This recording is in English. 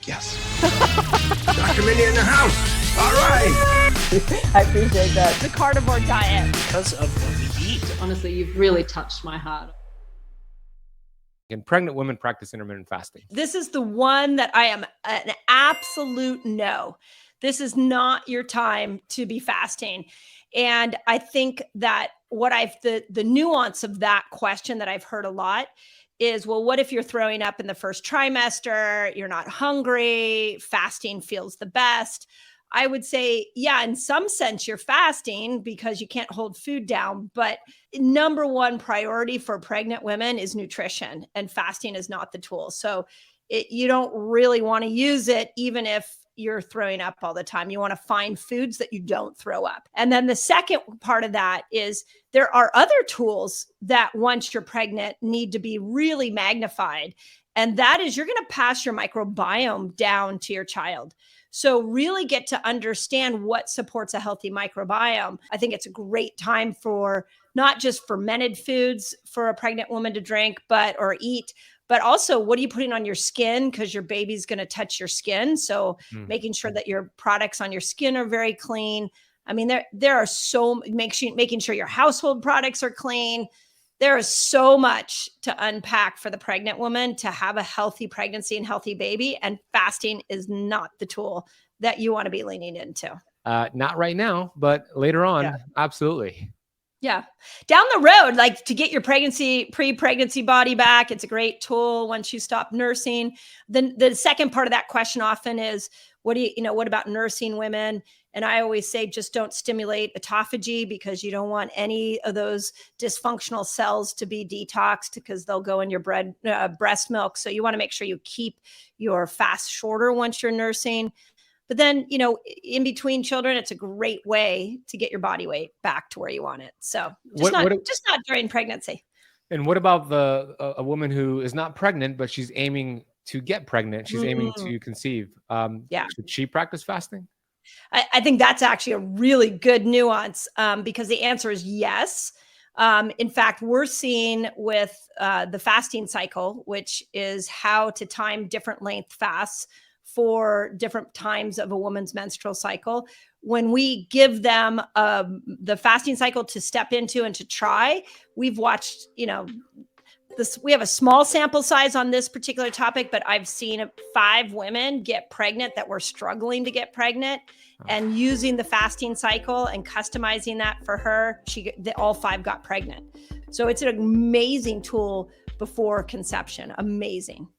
Yes. Dr. Mindy in the house. All right. I appreciate that. The carnivore diet. Because of what we eat. Honestly, you've really touched my heart. And pregnant women practice intermittent fasting. This is the one that I am an absolute no. This is not your time to be fasting. And I think that the nuance of that question that I've heard a lot is, well, what if you're throwing up in the first trimester, you're not hungry, fasting feels the best? I would say, yeah, in some sense you're fasting because you can't hold food down, but number one priority for pregnant women is nutrition, and fasting is not the tool. So you don't really want to use it even if you're throwing up all the time. You want to find foods that you don't throw up. And then the second part of that is there are other tools that once you're pregnant need to be really magnified. And that is you're going to pass your microbiome down to your child. So really get to understand what supports a healthy microbiome. I think it's a great time for not just fermented foods for a pregnant woman to drink, or eat, but also what are you putting on your skin? Because your baby's going to touch your skin. So making sure that your products on your skin are very clean. I mean, there are making sure your household products are clean. There is so much to unpack for the pregnant woman to have a healthy pregnancy and healthy baby. And fasting is not the tool that you want to be leaning into. Not right now, but later on. Yeah. Absolutely. Yeah. Down the road, like to get your pre-pregnancy body back, it's a great tool once you stop nursing. Then the second part of that question often is, what about nursing women? And I always say, just don't stimulate autophagy because you don't want any of those dysfunctional cells to be detoxed because they'll go in your breast milk. So you want to make sure you keep your fast shorter once you're nursing. But then, in between children, it's a great way to get your body weight back to where you want it. So just not during pregnancy. And what about a woman who is not pregnant, but she's aiming to get pregnant? She's aiming to conceive. Should she practice fasting? I think that's actually a really good nuance because the answer is yes. In fact, we're seeing with the fasting cycle, which is how to time different length fasts for different times of a woman's menstrual cycle. When we give them the fasting cycle to step into and to try, we've watched, we have a small sample size on this particular topic, but I've seen 5 women get pregnant that were struggling to get pregnant, and using the fasting cycle and customizing that for her, all 5 got pregnant. So it's an amazing tool before conception. Amazing.